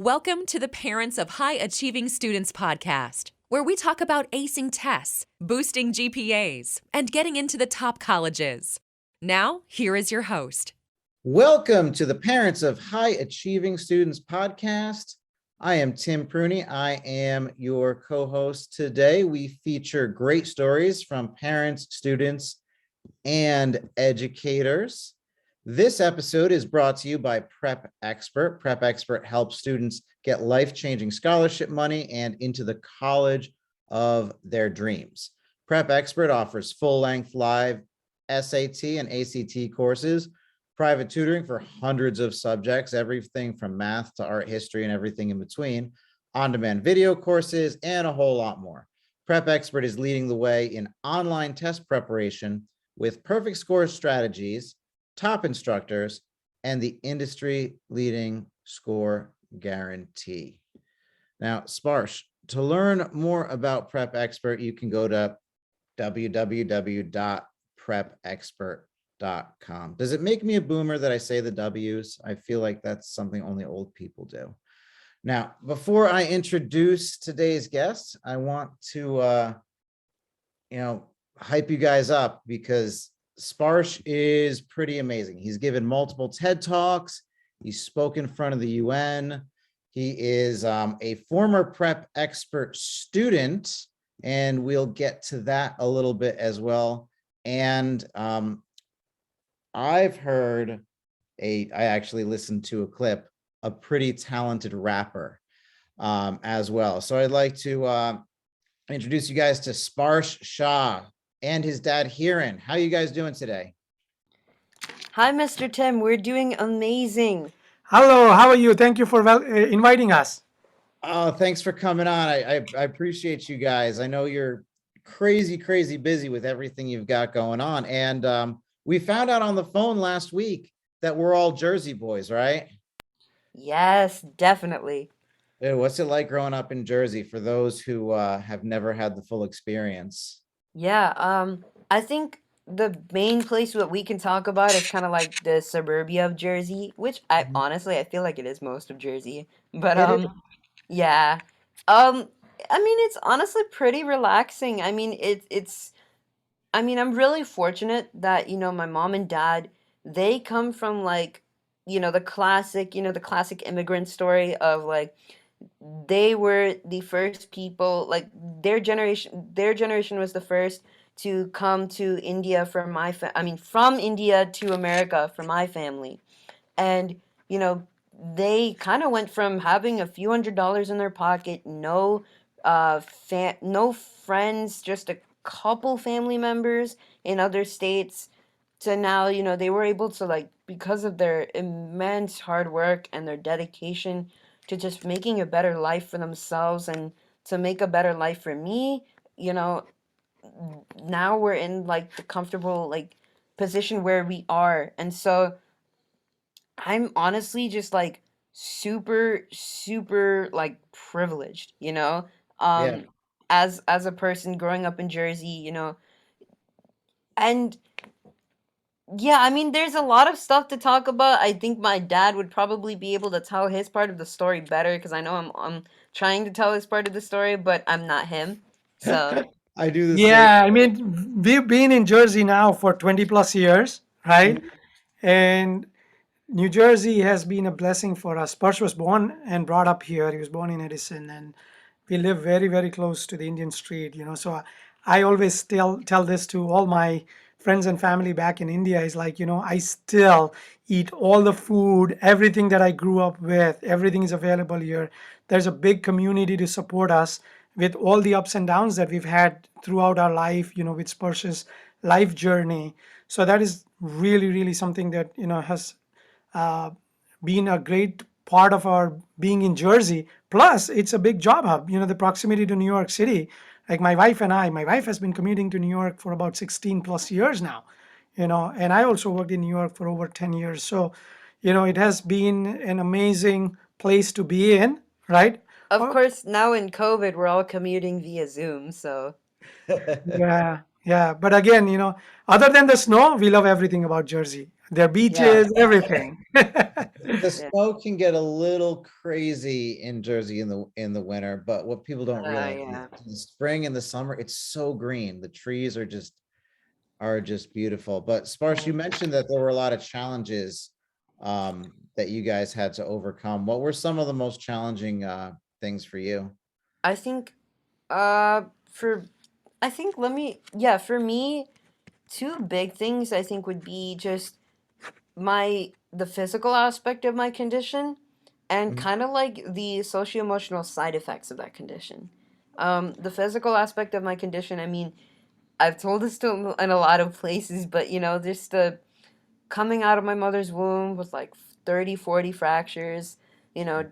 Welcome to the Parents of High Achieving Students podcast, where we talk about acing tests, boosting GPAs, and getting into the top colleges. Now, here is your host. Welcome to the Parents of High Achieving Students podcast. I am Tim Pruney. I am your co-host today. We feature great stories from parents, students, and educators. This episode is brought to you by Prep Expert. Prep Expert helps students get life-changing scholarship money and into the college of their dreams. Prep Expert offers full-length live SAT and ACT courses, private tutoring for hundreds of subjects, everything from math to art history and everything in between, on-demand video courses, and a whole lot more. Prep Expert is leading the way in online test preparation with perfect score strategies, top instructors, and the industry-leading score guarantee. Now, Sparsh, to learn more about Prep Expert, you can go to www.prepexpert.com. Does it make me a boomer that I say the W's? I feel like that's something only old people do. Now, before I introduce today's guest, I want to, hype you guys up because Sparsh is pretty amazing. He's given multiple TED Talks. He's spoken in front of the UN. He is a former Prep Expert student, and we'll get to that a little bit as well. And I've heard I actually listened to a clip, a pretty talented rapper as well. So I'd like to introduce you guys to Sparsh Shah and his dad, Hiren. How are you guys doing today? Hi, Mr. Tim. We're doing amazing. Hello, how are you? Thank you for inviting us. Oh, thanks for coming on. I appreciate you guys. I know you're crazy busy with everything you've got going on. And we found out on the phone last week that we're all Jersey boys, right? Yes, definitely. What's it like growing up in Jersey for those who have never had the full experience? Yeah, I think the main place that we can talk about is kind of like the suburbia of Jersey, which I feel like it is most of Jersey. But yeah. I mean it's honestly pretty relaxing. I mean I'm really fortunate that, my mom and dad, they come from like, the classic immigrant story of like they were the first people, like their generation was the first to come to India from from India to America for my family. And, they kind of went from having a few $100s in their pocket, no no friends, just a couple family members in other states, to now, they were able to, like, because of their immense hard work and their dedication to just making a better life for themselves and to make a better life for me, now we're in like the comfortable like position where we are. And so I'm honestly just like super like privileged, Yeah. as a person growing up in Jersey, and yeah, I mean, there's a lot of stuff to talk about. I think my dad would probably be able to tell his part of the story better because I know I'm trying to tell his part of the story, but I'm not him. So I do the same. Yeah, I mean, we've been in Jersey now for 20 plus years, right? And New Jersey has been a blessing for us. Sparsh was born and brought up here. He was born in Edison, and we live very close to the Indian street, So I always tell this to all my friends and family back in India is like, I still eat all the food, everything that I grew up with, everything is available here. There's a big community to support us with all the ups and downs that we've had throughout our life, with Sparsh's life journey. So that is really something that, has been a great part of our being in Jersey. Plus, it's a big job hub, the proximity to New York City. Like my wife has been commuting to New York for about 16 plus years now, and I also worked in New York for over 10 years. So, it has been an amazing place to be in, right? of course, now in COVID, we're all commuting via Zoom. So Yeah. But again, other than the snow, we love everything about Jersey. their Yeah. beaches, everything. The Yeah. snow can get a little crazy in Jersey in the winter, but what people don't realize is Yeah. in the spring and the summer, it's so green. The trees are just beautiful. But Sparsh, you mentioned that there were a lot of challenges that you guys had to overcome. What were some of the most challenging things for you? I think uh for I think let me yeah, for me, two big things I think would be just the physical aspect of my condition and Mhm. kind of like the socio-emotional side effects of that condition. The physical aspect of my condition, I mean, I've told this to in a lot of places, but just the coming out of my mother's womb with like 30, 40 fractures,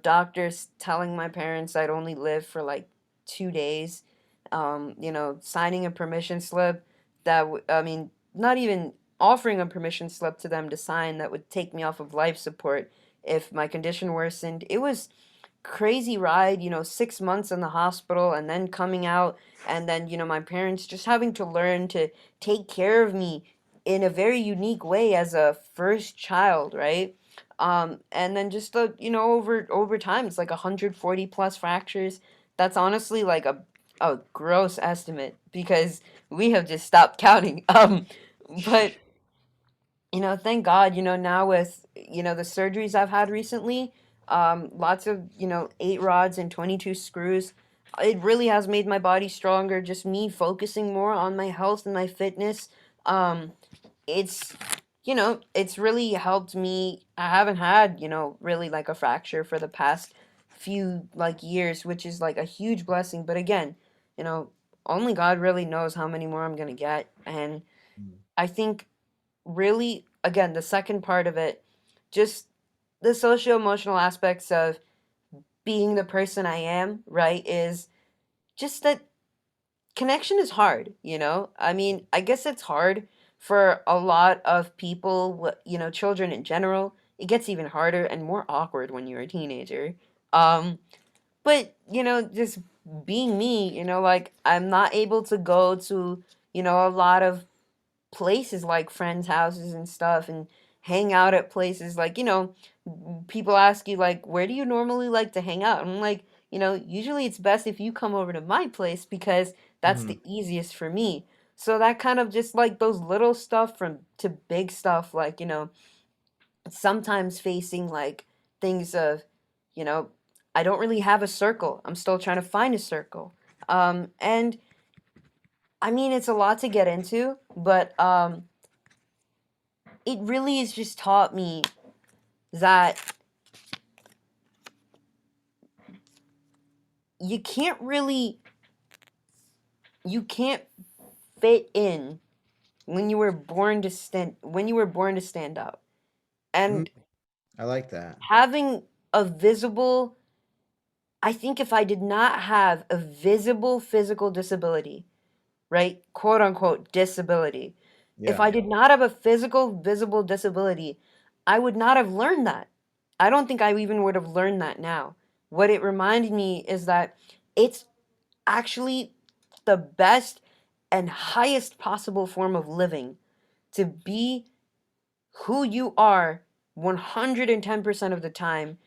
doctors telling my parents I'd only live for like 2 days, signing a permission slip I mean, not even offering a permission slip to them to sign that would take me off of life support if my condition worsened. It was crazy ride, 6 months in the hospital and then coming out, and then, my parents just having to learn to take care of me in a very unique way as a first child, right? And then just over time, it's like 140 plus fractures. That's honestly like a gross estimate because we have just stopped counting. But thank God, now with, the surgeries I've had recently, lots of, 8 rods and 22 screws, it really has made my body stronger. Just me focusing more on my health and my fitness. Um, it's, it's really helped me. I haven't had, really like a fracture for the past few like years, which is like a huge blessing. But again, you know, only God really knows how many more I'm gonna get. And I think really, again, the second part of it, just the socio emotional aspects of being the person I am, right, is just that connection is hard. I mean, I guess it's hard for a lot of people, children in general. It gets even harder and more awkward when you're a teenager. But, just being me, like I'm not able to go to, a lot of places like friends' houses and stuff and hang out at places like, people ask you like, where do you normally like to hang out? And I'm like, usually it's best if you come over to my place because that's Mhm. the easiest for me. So that kind of just like those little stuff from to big stuff, like, sometimes facing like things of, you know, I don't really have a circle. I'm still trying to find a circle. And I mean, it's a lot to get into, but it really has just taught me that you can't really you can't fit in when you were born to stand up. Mhm. And I like that. having a visible I think if I did not have a visible physical disability, right? Quote unquote disability. If Yeah. I did not have a physical visible disability, I would not have learned that. I don't think I even would have learned that now. What it reminded me is that it's actually the best and highest possible form of living to be who you are 110% of the time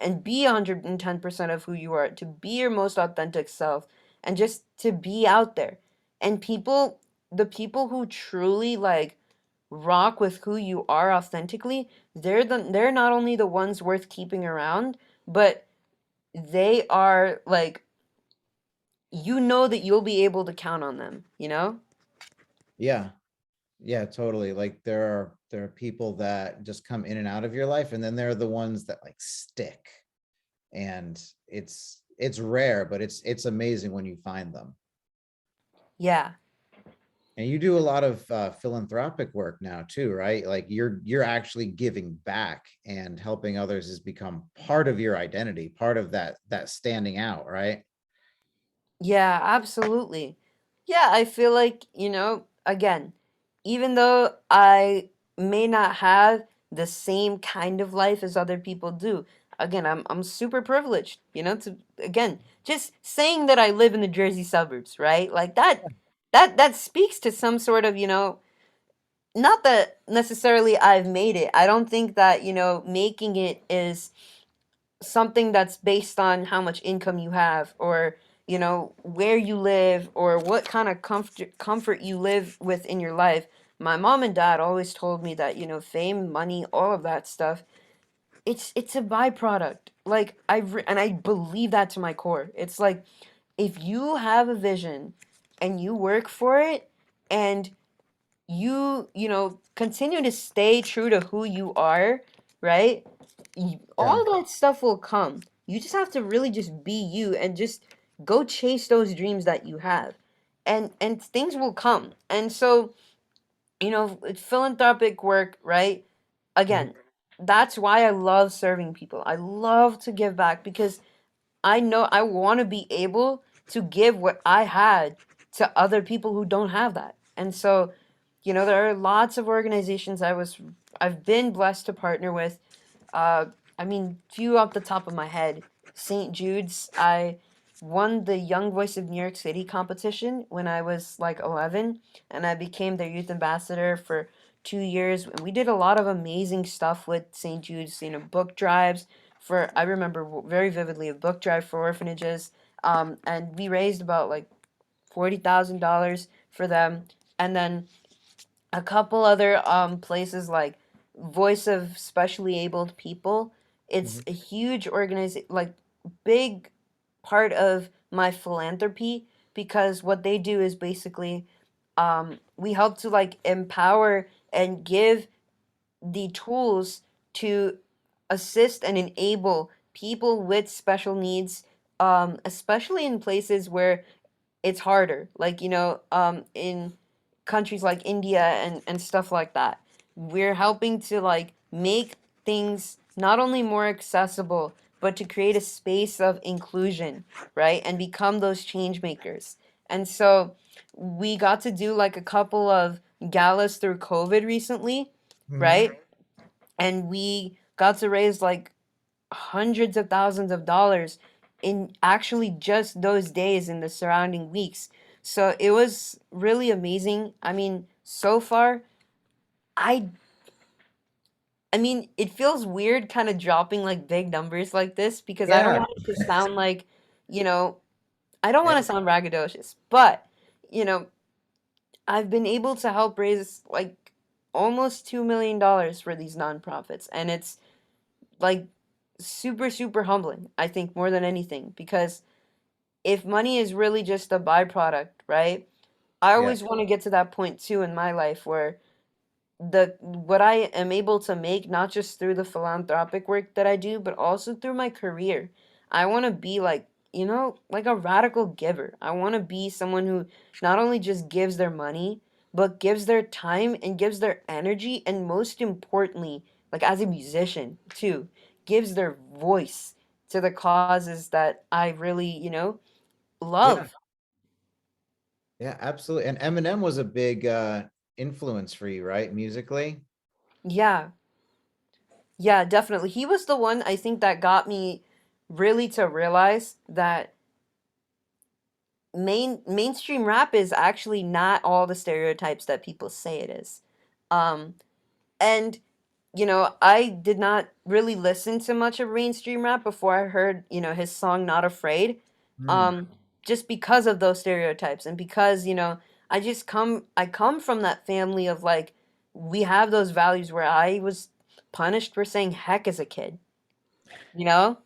and be 110% of who you are, to be your most authentic self and just to be out there. And the people who truly like rock with who you are authentically, they're not only the ones worth keeping around, but they are like that you'll be able to count on them? Yeah. Yeah, totally. Like there are people that just come in and out of your life, and then there are the ones that like stick. And it's rare, but it's amazing when you find them. Yeah. And you do a lot of philanthropic work now too, right? Like you're actually giving back, and helping others has become part of your identity, part of that standing out, right? Yeah, absolutely. Yeah, I feel like, again, even though I may not have the same kind of life as other people do, again, I'm super privileged, to again, just saying that I live in the Jersey suburbs, right? Like that speaks to some sort of, not that necessarily I've made it. I don't think that, making it is something that's based on how much income you have, or where you live, or what kind of comfort you live with in your life. My mom and dad always told me that, fame, money, all of that stuff, it's a byproduct. Like and I believe that to my core. It's like, if you have a vision and you work for it, and continue to stay true to who you are, right? Yeah. All that stuff will come. You just have to really just be you, and just go chase those dreams that you have, and things will come. And so, philanthropic work, right? Mhm. Again, that's why I love serving people. I love to give back, because I know I want to be able to give what I had to other people who don't have that. And so, there are lots of organizations I've been blessed to partner with. uh, I mean, few off the top of my head. St. Jude's. I won the Young Voice of New York City competition when I was like 11, and I became their youth ambassador for 2 years. And we did a lot of amazing stuff with St. Jude's. Book drives for. I remember very vividly a book drive for orphanages. And we raised about like $40,000 for them, and then a couple other places like Voice of Specially Abled People. It's Mhm. a huge organization, like big part of my philanthropy, because what they do is basically, we help to like empower and give the tools to assist and enable people with special needs, especially in places where it's harder, like in countries like India and stuff like that. We're helping to like make things not only more accessible, but to create a space of inclusion, right? And become those change makers. And so we got to do like a couple of galas through COVID recently, Mhm. right? And we got to raise like hundreds of thousands of dollars in actually just those days in the surrounding weeks. So it was really amazing. I mean, so far, I I mean, it feels weird kind of dropping like big numbers like this, because I don't Yeah. want it to sound like, you know, I don't Yeah. want to sound braggadocious, but, you know, I've been able to help raise like almost $2 million for these nonprofits, and it's like super super humbling, I think, more than anything, because if money is really just a byproduct, right? I Yeah. always want to get to that point too in my life where the what I am able to make, not just through the philanthropic work that I do, but also through my career. I want to be like, like a radical giver. I want to be someone who not only just gives their money, but gives their time and gives their energy, and most importantly, like as a musician too, gives their voice to the causes that I really, Yeah. love. Yeah, absolutely. And Eminem was a big influence for you, right? Musically. Yeah. Yeah, definitely. He was the one, I think, that got me really to realize that mainstream rap is actually not all the stereotypes that people say it is. Um and I did not really listen to much of mainstream rap before I heard, his song Not Afraid. Mm. Um just because of those stereotypes, and because, I come from that family of like, we have those values where I was punished for saying heck as a kid, you know?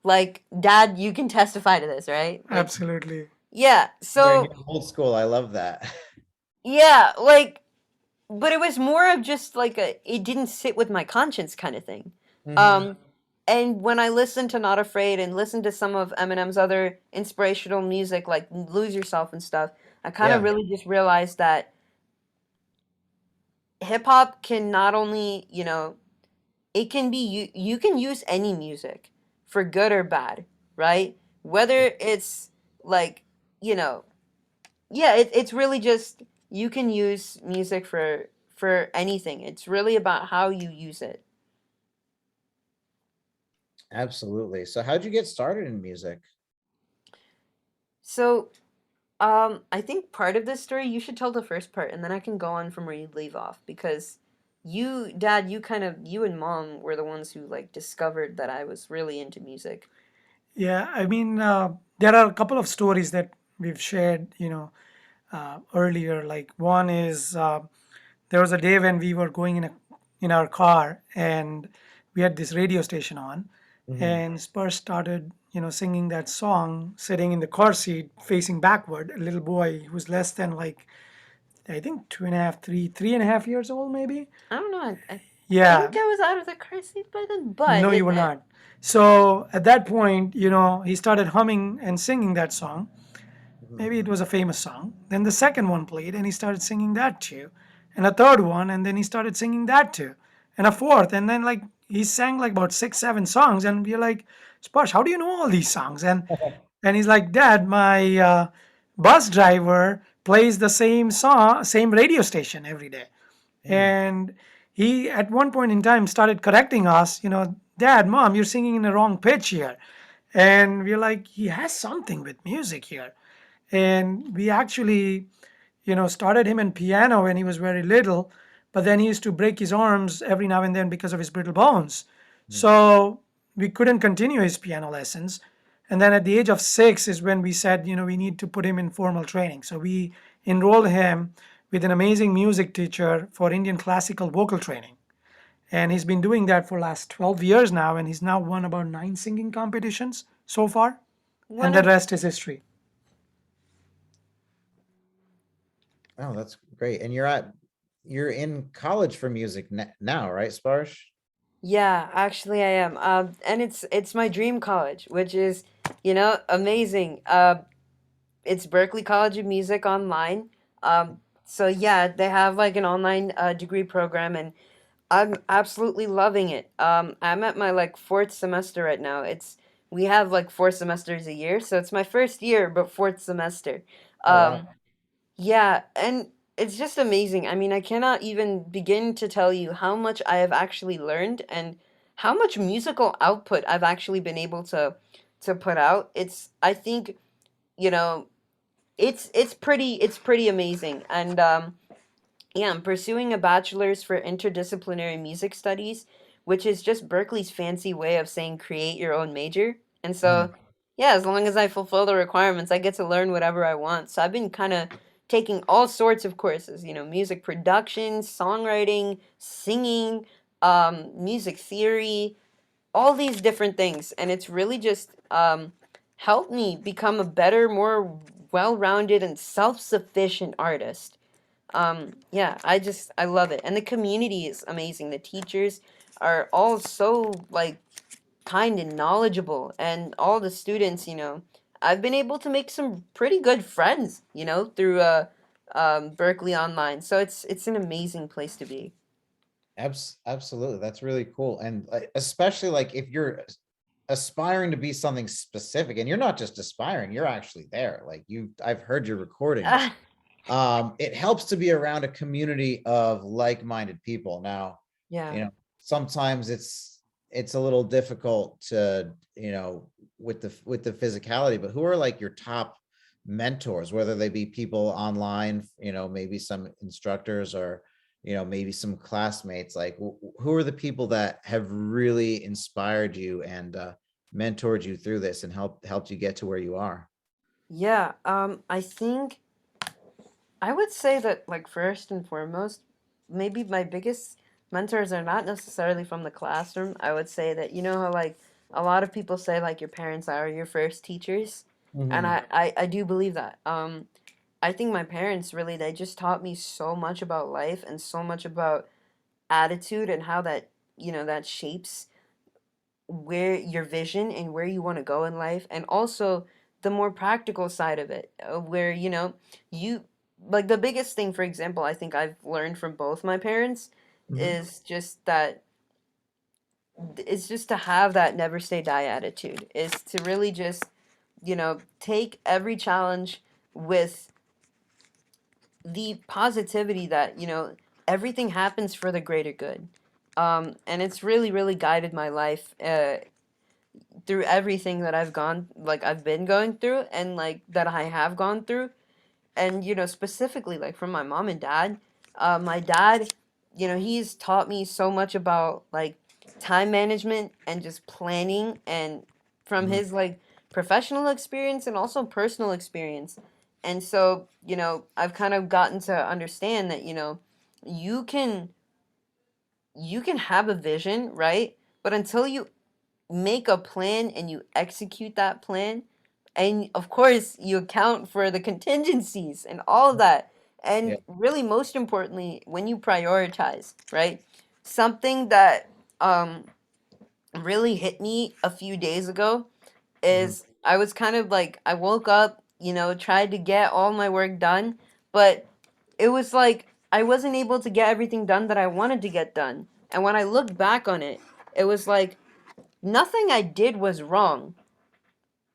Like, dad, you can testify to this, right? Like, Absolutely. yeah. Yeah, So, you're old school. I love that. yeah, like, but it was more of just like it didn't sit with my conscience kind of thing. Hmm. Um, and when I listened to Not Afraid and listened to some of Eminem's other inspirational music, like Lose Yourself and stuff, I kind of Yeah. really just realized that hip hop can not only, it can be, you can use any music for good or bad, right? Whether it's like, you know, yeah, it's really just, you can use music for anything. It's really about how you use it. Absolutely. So how'd you get started in music? So I think part of this story, you should tell the first part, and then I can go on from where you leave off, because Dad, you and Mom were the ones who like discovered that I was really into music. Yeah, I mean, there are a couple of stories that we've shared, earlier. Like one is there was a day when we were going in our car, and we had this radio station on, Mhm. and Spurs started, singing that song, sitting in the car seat facing backward. A little boy who was less than like I think 2.5, 3.5 years old, maybe. I don't know. I Yeah, think I was out of the car seat by then, but no, you were not. So at that point, he started humming and singing that song. Mhm. Maybe it was a famous song. Then the second one played, and he started singing that too. And a third one, and then he started singing that too. And a fourth, and then like he sang like about 6, 7 songs, and we're like, Sparsh, how do you know all these songs? And he's like, Dad, my bus driver plays the same song, same radio station every day. Mm. And he, at one point in time, started correcting us, Dad, Mom, you're singing in the wrong pitch here. And we're like, he has something with music here. And we actually, started him in piano when he was very little, but then he used to break his arms every now and then because of his brittle bones. Mm. So we couldn't continue his piano lessons. And then at the age of 6 is when we said, we need to put him in formal training. So we enrolled him with an amazing music teacher for Indian classical vocal training. And he's been doing that for last 12 years now, and he's now won about 9 singing competitions so far. one And the of rest is history. Oh, that's great. And you're in college for music now, right, Sparsh? yeah, actually I am. And it's my dream college, which is, amazing. It's Berkeley College of Music online. So yeah, they have like an online degree program, and I'm absolutely loving it. I'm at my like fourth semester right now. We have like 4 semesters a year, so it's my first year, but fourth semester. Oh, wow. Yeah, and it's just amazing. I mean, I cannot even begin to tell you how much I have actually learned and how much musical output I've actually been able to put out. I think, you know, it's pretty amazing. And yeah, I'm pursuing a bachelor's for interdisciplinary music studies, which is just Berkeley's fancy way of saying create your own major. And Mhm. so, yeah, as long as I fulfill the requirements, I get to learn whatever I want. So I've been kind of taking all sorts of courses, music production, songwriting, singing, music theory, all these different things. And it's really just helped me become a better, more well rounded, and self sufficient artist. Yeah, I love it. And the community is amazing. The teachers are all so like kind and knowledgeable, and all the students, I've been able to make some pretty good friends, through Berkeley Online. So it's an amazing place to be. Absolutely. That's really cool. And especially like if you're aspiring to be something specific, and you're not just aspiring, you're actually there. Like I've heard your recordings. It helps to be around a community of like-minded people. Now, Yeah. sometimes it's a little difficult to, with the physicality, but who are like your top mentors, whether they be people online, maybe some instructors, or maybe some classmates, like who are the people that have really inspired you and mentored you through this and helped you get to where you are? Yeah, I think I would say that, like, first and foremost, maybe my biggest mentors are not necessarily from the classroom. I would say that, how, like, a lot of people say, like, your parents are your first teachers. And Mhm. I do believe that. I think my parents really, they just taught me so much about life and so much about attitude, and how that, that shapes where your vision and where you want to go in life, and also the more practical side of it, where you like the biggest thing, for example, I think I've learned from both my parents Mhm. is just that it's just to have that never say die attitude, is to really just take every challenge with the positivity that everything happens for the greater good. And it's really really guided my life through everything that I've been going through, and like that I have gone through. and specifically like from my mom and dad. My dad, he's taught me so much about like time management and just planning, and from Mhm. his like professional experience and also personal experience. And so, I've kind of gotten to understand that, you can you can have a vision, right? But until you make a plan and you execute that plan, and of course you account for the contingencies and all of that, Yeah. and really most importantly when you prioritize, right? Something that um really hit me a few days ago Mhm. is I was kind of like, I woke up, tried to get all my work done, but it was like I wasn't able to get everything done that I wanted to get done. And when I look back on it, it was like nothing I did was wrong,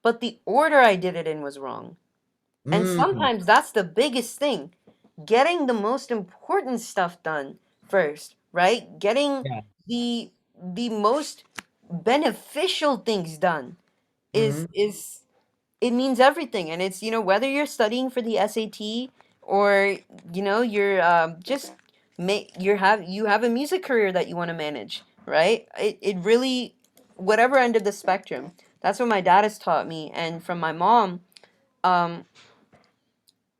but the order I did it in was wrong. And Mm. sometimes that's the biggest thing. Getting the most important stuff done first, right? Getting Yeah. the the most beneficial things done Mhm. is it means everything. And it's, whether you're studying for the SAT or you're just you have a music career that you want to manage, right? It really, whatever end of the spectrum. That's what my dad has taught me. And from my mom, um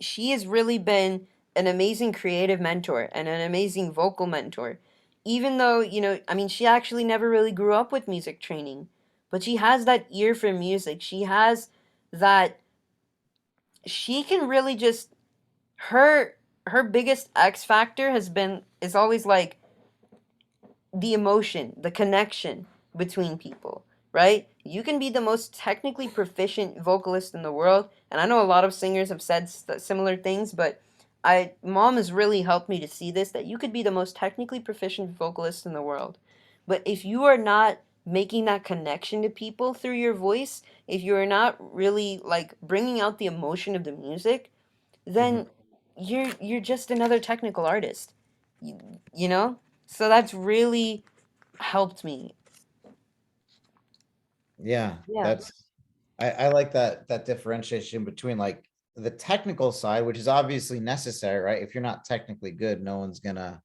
she has really been an amazing creative mentor and an amazing vocal mentor. Even though, I mean, she actually never really grew up with music training, but she has that ear for music. She has that, she can really just, her biggest X factor is always like the emotion, the connection between people, right? You can be the most technically proficient vocalist in the world, and I know a lot of singers have said similar things, but mom has really helped me to see this, that you could be the most technically proficient vocalist in the world, but if you are not making that connection to people through your voice, if you're not really like bringing out the emotion of the music, Mhm. then you're just another technical artist. you, you know so that's really helped me. Yeah, Yeah. that's I like that differentiation between like the technical side, which is obviously necessary, right? If you're not technically good, no one's gonna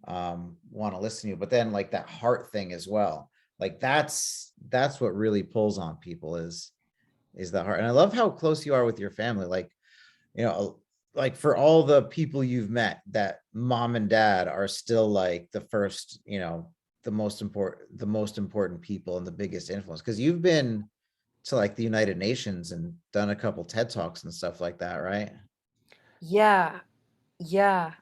want to listen to you. But then like that heart thing as well, like that's what really pulls on people is the heart. And I love how close you are with your family. Like, you know, like for all the people you've met, that mom and dad are still like the first, the most important people and the biggest influence. Because you've been to like the United Nations and done a couple TED Talks and stuff like that, right? Yeah. Yeah.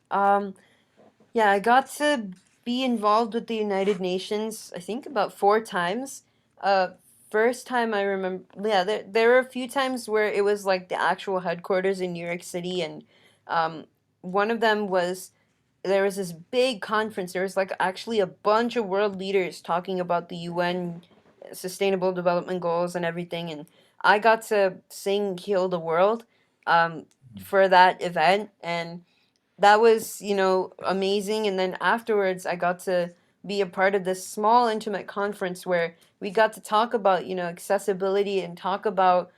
Yeah, I got to be involved with the United Nations, I think about 4 times. Uh, First time I remember, yeah, there were a few times where it was like the actual headquarters in New York City, and um, one of them was, there was this big conference. There was like actually a bunch of world leaders talking about the UN Sustainable Development Goals and everything, and I got to sing "Heal the World" um, for that event, and that was, amazing. And then afterwards I got to be a part of this small intimate conference where we got to talk about, accessibility, and talk about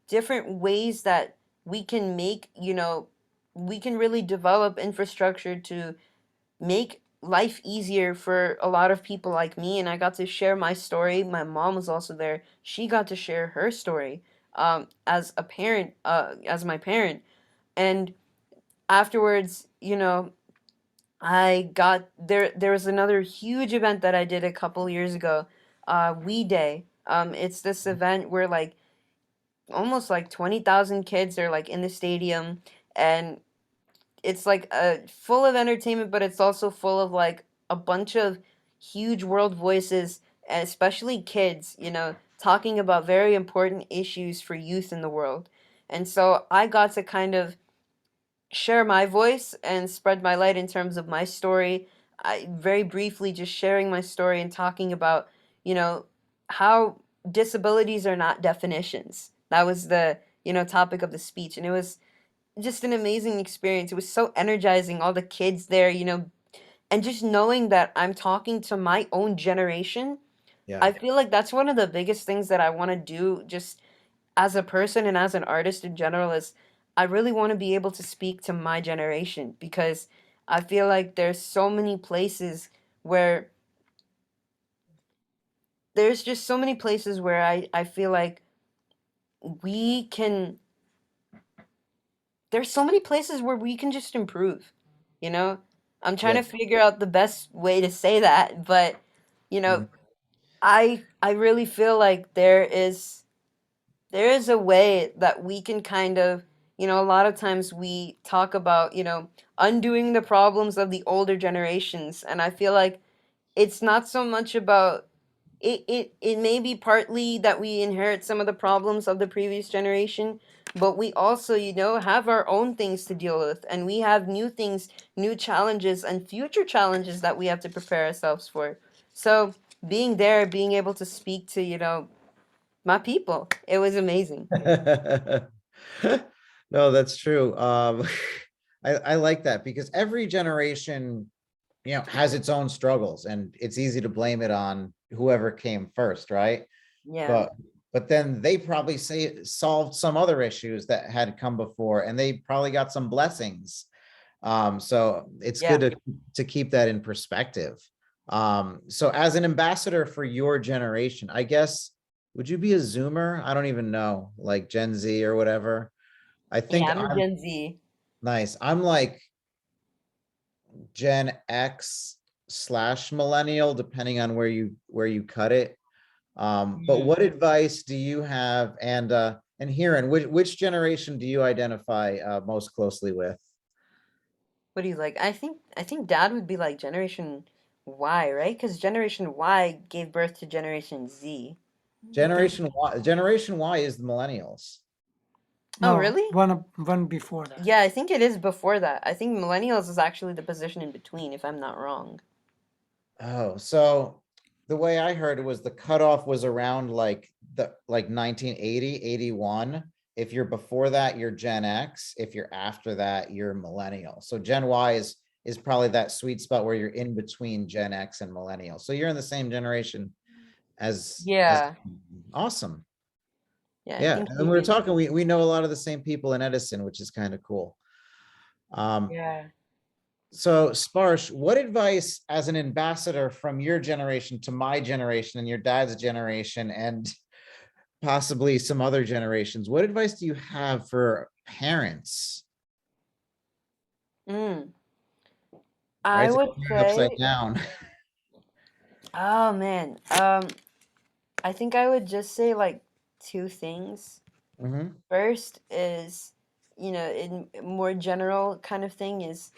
different ways that we can make, we can really develop infrastructure to make life easier for a lot of people like me. And I got to share my story. My mom was also there. She got to share her story as a parent, as my parent. And afterwards, I got there. There was another huge event that I did a couple years ago, We Day. It's this event where like almost like 20,000 kids are like in the stadium, and it's like full of entertainment, but it's also full of like a bunch of huge world voices, and especially kids, talking about very important issues for youth in the world. And so I got to kind of share my voice and spread my light in terms of my story. I very briefly just sharing my story and talking about, you know, how disabilities are not definitions. That was the, topic of the speech. And it was just an amazing experience. It was so energizing, all the kids there, and just knowing that I'm talking to my own generation. Yeah. I feel like that's one of the biggest things that I want to do just as a person and as an artist in general is I really want to be able to speak to my generation because I feel like there's so many places where there's just so many places where I feel like we can there's so many places where we can just improve, you know? I'm trying Yeah. to figure out the best way to say that, but you know, Mhm. I really feel like there is a way that we can kind of, a lot of times we talk about, undoing the problems of the older generations, and I feel like it's not so much about it may be partly that we inherit some of the problems of the previous generation, but we also, have our own things to deal with, and we have new things, new challenges, and future challenges that we have to prepare ourselves for. So being there, being able to speak to, my people, it was amazing. No, that's true. I like that because every generation, has its own struggles, and it's easy to blame it on whoever came first, right? Yeah. But but then they probably say solved some other issues that had come before, and they probably got some blessings. So it's good Yeah. to keep that in perspective. So as an ambassador for your generation, I guess, would you be a Zoomer? I don't even know, like Gen Z or whatever. I Yeah, think I'm a I'm Gen Z. nice. I'm like Gen X slash millennial, depending on where you cut it. But Mm. what advice do you have? And Hiren, which generation do you identify most closely with? What do you like? I think Dad would be like Generation Y, right? Because Generation Y gave birth to Generation Z. Generation Y is the millennials. Oh, No, really? one before that. Yeah, I think it is before that. I think Millennials is actually the position in between, if I'm not wrong. Oh, so the way I heard it was the cutoff was around like 1980, 81. If you're before that, you're Gen X. If you're after that, you're millennial. So Gen Y is probably that sweet spot where you're in between Gen X and millennial. So you're in the same generation as Yeah. awesome. Yeah, I Yeah. think And we were even. talking, we know a lot of the same people in Edison, which is kind of cool. Um, Yeah. So, Sparsh, what advice as an ambassador from your generation to my generation and your dad's generation and possibly some other generations, what advice do you have for parents? Mm. Right? I It's would upside say, down. oh man, I think I would just say like two things. Mhm. First is, in more general kind of thing is,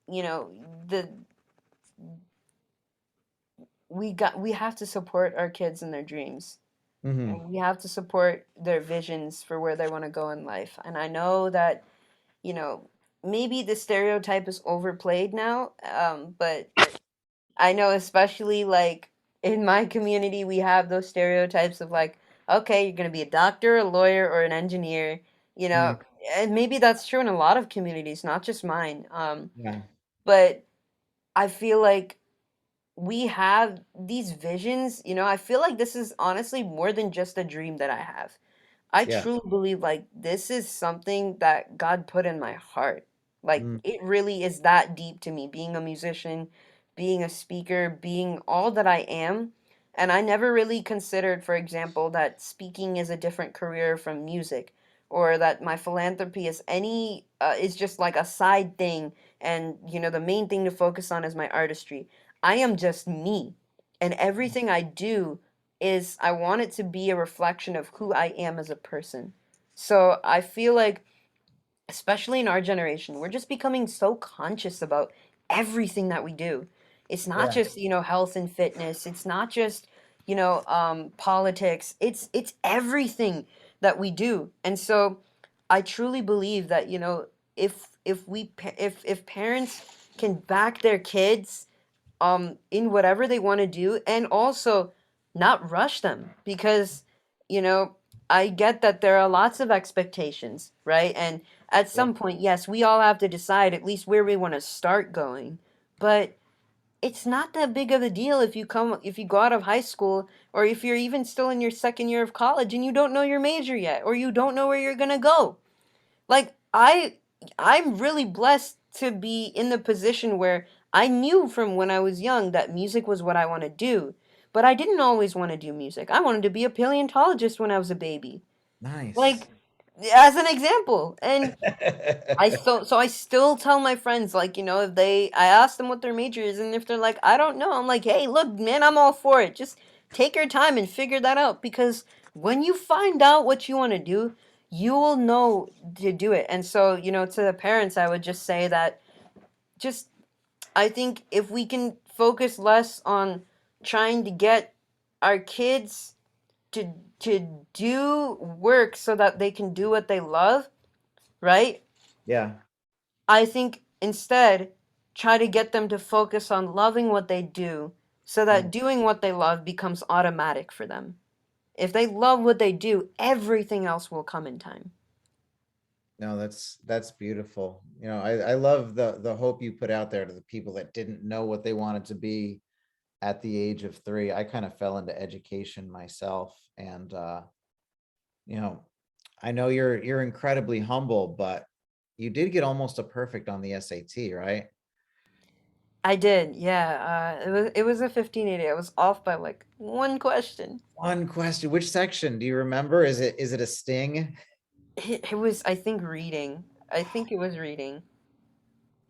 you know, the we have to support our kids in their dreams. Mhm. And we have to support their visions for where they want to go in life. And I know that, you know, maybe the stereotype is overplayed now, but I know especially like in my community we have those stereotypes of like, okay, you're gonna be a doctor, a lawyer, or an engineer, you know, Mhm. and maybe that's true in a lot of communities, not just mine. Yeah. But I feel like we have these visions, I feel like this is honestly more than just a dream that I have. I Yeah. truly believe like this is something that God put in my heart. Like Mm. it really is that deep to me, being a musician, being a speaker, being all that I am. And I never really considered, for example, that speaking is a different career from music, or that my philanthropy is just like a side thing, and the main thing to focus on is my artistry. I am just me, and everything I do is I want it to be a reflection of who I am as a person. So I feel like, especially in our generation, we're just becoming so conscious about everything that we do. It's not Yeah. just, health and fitness. It's not just, politics. It's everything that we do. And so I truly believe that, if parents can back their kids in whatever they want to do, and also not rush them, because you know I get that there are lots of expectations, right? And at Yeah. some point, yes, we all have to decide at least where we want to start going, but it's not that big of a deal if you go out of high school, or if you're even still in your second year of college and you don't know your major yet, or you don't know where you're going to go. Like I'm really blessed to be in the position where I knew from when I was young that music was what I want to do. But I didn't always want to do music. I wanted to be a paleontologist when I was a baby. Nice. Like as an example. And I still tell my friends, like, if I ask them what their major is, and if they're like, I don't know, I'm like, hey, look, man, I'm all for it. Just take your time and figure that out, because when you find out what you want to do, you will know to do it. And so, to the parents, I would just say that, just I think if we can focus less on trying to get our kids to do work so that they can do what they love, right? Yeah. I think instead, try to get them to focus on loving what they do so that Mm. doing what they love becomes automatic for them. If they love what they do, everything else will come in time. No, that's beautiful. I love the hope you put out there to the people that didn't know what they wanted to be at the age of 3. I kind of fell into education myself, and you know, I know you're incredibly humble, but you did get almost a perfect on the SAT, right? I did, yeah. It was a 1580. I was off by like one question. One question. Which section do you remember? Is it a sting? It was, I think, reading. I think it was reading.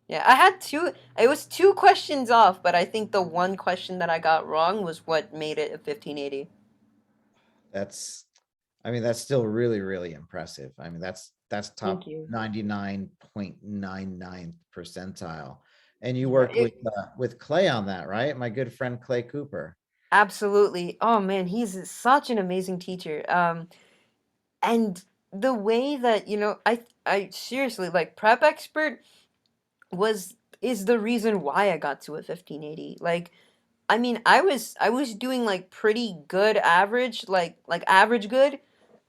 Yeah, I had two. It was two questions off, but I think the one question that I got wrong was what made it a 1580. That's, I mean, that's still really, really impressive. I mean, that's Thank top you. 99.99 percentile. And you Yeah, worked with Clay on that, right? My good friend Clay Cooper. absolutely. Oh man, he's such an amazing teacher. And the way that, I seriously, like, prep expert was is the reason why I got to a 1580. Like, I mean, I was doing like pretty good average, like average good,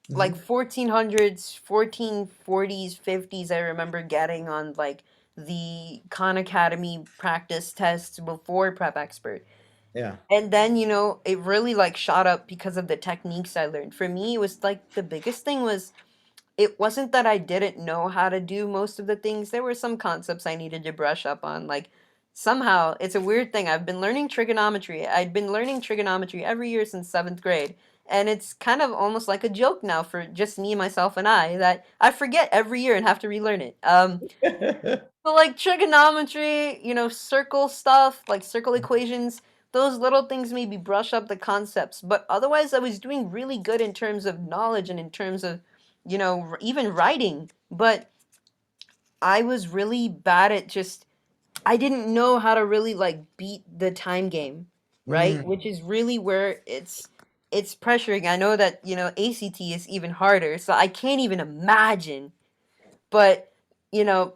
like Mhm. 1400s, 1440s, 50s. I remember getting on like the Khan Academy practice tests before prep expert. Yeah. And then, it really like shot up because of the techniques I learned. For me, it was like the biggest thing was, it wasn't that I didn't know how to do most of the things. There were some concepts I needed to brush up on. Like, somehow, it's a weird thing. I've been learning trigonometry. I'd been learning trigonometry every year since seventh grade. And it's kind of almost like a joke now for just me, myself, and I, that I forget every year and have to relearn it. But like trigonometry, circle stuff, like circle equations, those little things maybe brush up the concepts. But otherwise, I was doing really good in terms of knowledge and in terms of, even writing. But I was really bad at just, I didn't know how to really like beat the time game, right? Mm. Which is really where it's pressuring. I know that, ACT is even harder, so I can't even imagine. But, you know,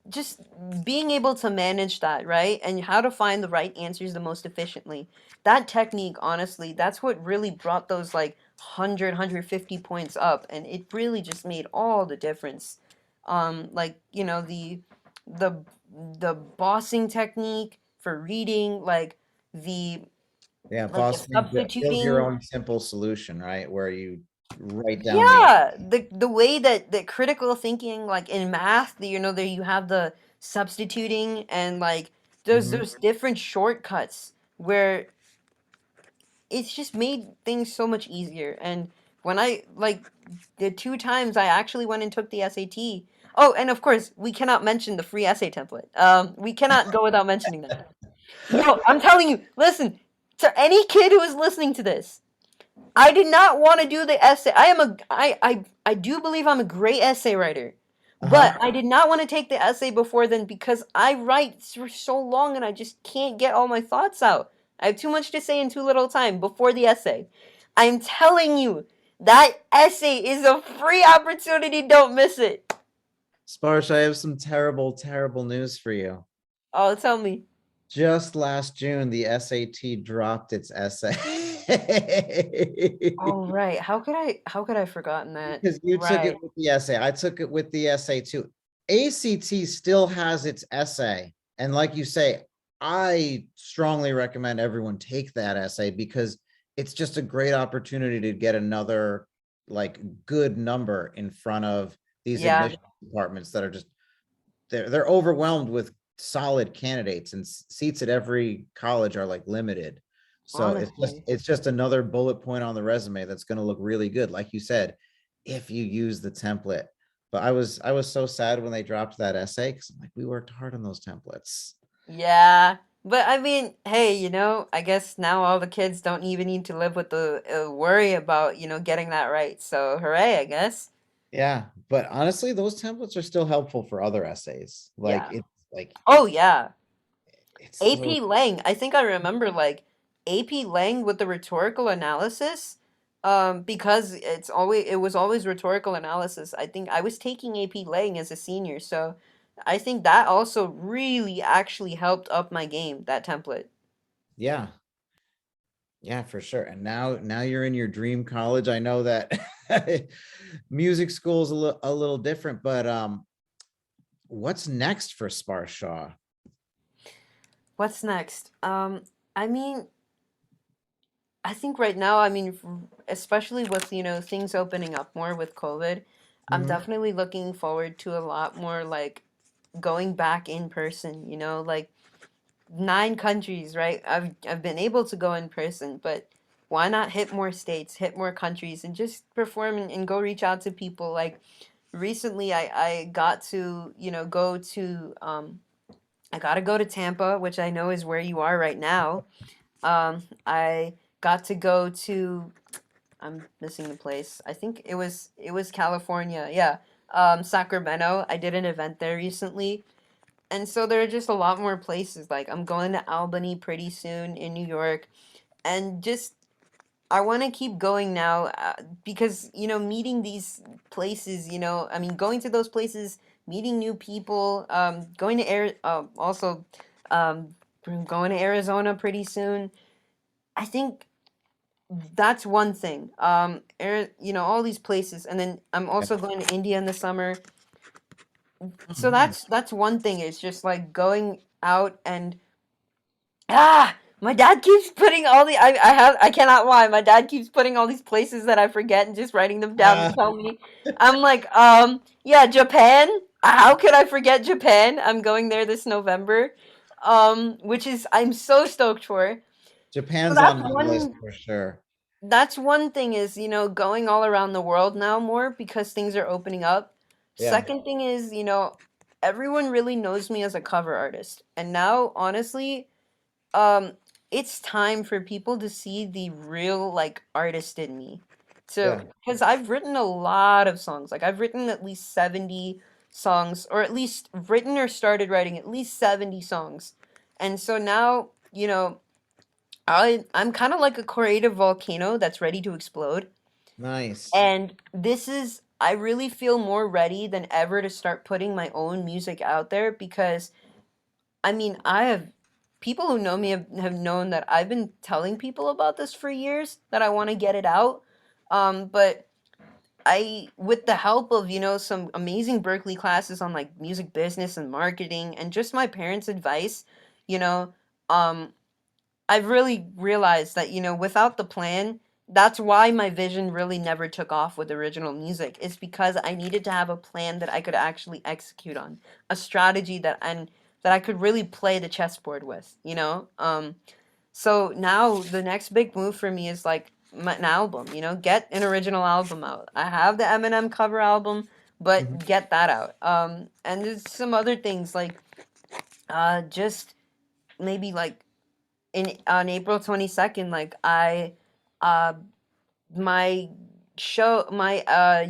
just being able to manage that, right? And how to find the right answers the most efficiently. That technique, honestly, that's what really brought those like 100, points up. And it really just made all the difference. Like, the the bossing technique for reading, like the Yeah, the fostering build your substituting. own simple solution, right? Where you write down the Yeah, the way that critical thinking, like in math, there you have the substituting, and like there's Mhm. those different shortcuts where it's just made things so much easier. And when I like the two times I actually went and took the SAT. Oh, and of course, we cannot mention the free essay template. We cannot go without mentioning that. Yo, I'm telling you, listen, to any kid who is listening to this, I did not want to do the essay. I do believe I'm a great essay writer. Uh-huh. But I did not want to take the essay before then because I write for so long and I just can't get all my thoughts out. I have too much to say in too little time before the essay. I'm telling you, that essay is a free opportunity. Don't miss it. Sparsh, I have some terrible, terrible news for you. Oh, tell me. Just last June, the SAT dropped its essay. Oh, right. How could I have forgotten that? Because you took it Right. with the essay. I took it with the essay too. ACT still has its essay. And like you say, I strongly recommend everyone take that essay because it's just a great opportunity to get another like good number in front of these Yeah, admission departments that are just they're overwhelmed with solid candidates, and seats at every college are like limited. So honestly. it's just another bullet point on the resume that's going to look really good, like you said, if you use the template. But I was so sad when they dropped that essay, because I'm like, we worked hard on those templates. Yeah. But I mean, hey, I guess now all the kids don't even need to live with the worry about, getting that right. So hooray, I guess. Yeah, but honestly, those templates are still helpful for other essays. Like Yeah. it's like Oh, yeah. it's so AP Lang, I think I remember like AP Lang with the rhetorical analysis, because it was always rhetorical analysis. I think I was taking AP Lang as a senior, so I think that also really actually helped up my game, that template. yeah, yeah, for sure. And now you're in your dream college. I know that music school is a little different, but what's next for Sparsh Shah? What's next? I mean, I think right now, I mean, especially with, things opening up more with COVID, I'm Mhm. definitely looking forward to a lot more like going back in person, like 9 countries, right? I've been able to go in person, but why not hit more states, hit more countries, and just perform and go reach out to people? Like recently, I got to go to I got to go to Tampa, which I know is where you are right now. I got to go to I'm missing the place. I think it was California. Yeah. Sacramento. I did an event there recently. And so there are just a lot more places. Like I'm going to Albany pretty soon in New York, and just I want to keep going now, because meeting these places. I mean, going to those places, meeting new people. Going to also, um, going to Arizona pretty soon. I think that's one thing. All these places, and then I'm Yeah. also going to India in the summer. Oh, So nice. that's one thing. It's just like going out and my dad keeps putting all the I cannot lie. My dad keeps putting all these places that I forget and just writing them down to Uh, tell me. I'm like, yeah, Japan. How could I forget Japan? I'm going there this November. Which is I'm so stoked for. So Japan's on my list for sure. that's one thing is, going all around the world now more because things are opening up. Yeah. Second thing is, everyone really knows me as a cover artist. And now, honestly, um it's time for people to see the real like artist in me, so Yeah. because I've written a lot of songs. Like I've written at least 70 songs, or at least written or started writing at least 70 songs. And so now, I'm kind of like a creative volcano that's ready to explode. Nice. And I really feel more ready than ever to start putting my own music out there, because I mean, I have people who know me have known that I've been telling people about this for years, that I want to get it out. But with the help of, some amazing Berkeley classes on like music business and marketing, and just my parents' advice, you know, um, I've really realized that, without the plan, that's why my vision really never took off with original music. It's because I needed to have a plan that I could actually execute on, a strategy that I could really play the chessboard with. So now the next big move for me is like an album, get an original album out. I have the Eminem cover album, Mhm. but get that out. And there's some other things like just maybe like in on April 22nd, like uh my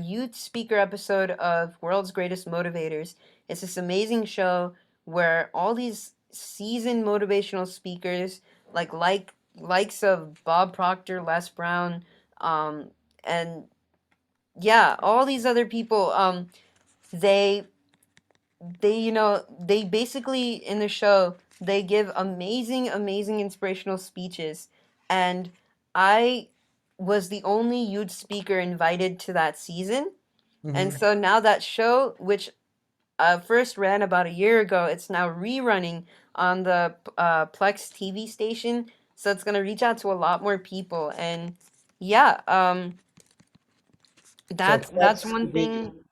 youth speaker episode of World's Greatest Motivators. It's this amazing show where all these seasoned motivational speakers likes of Bob Proctor, Les Brown, um and yeah, all these other people, they they basically in the show they give amazing inspirational speeches. And I was the only youth speaker invited to that season. And Mhm. so now that show, which first ran about a year ago, it's now rerunning on the Plex TV station. So it's going to reach out to a lot more people. And yeah, So that's Flex one TV, thing.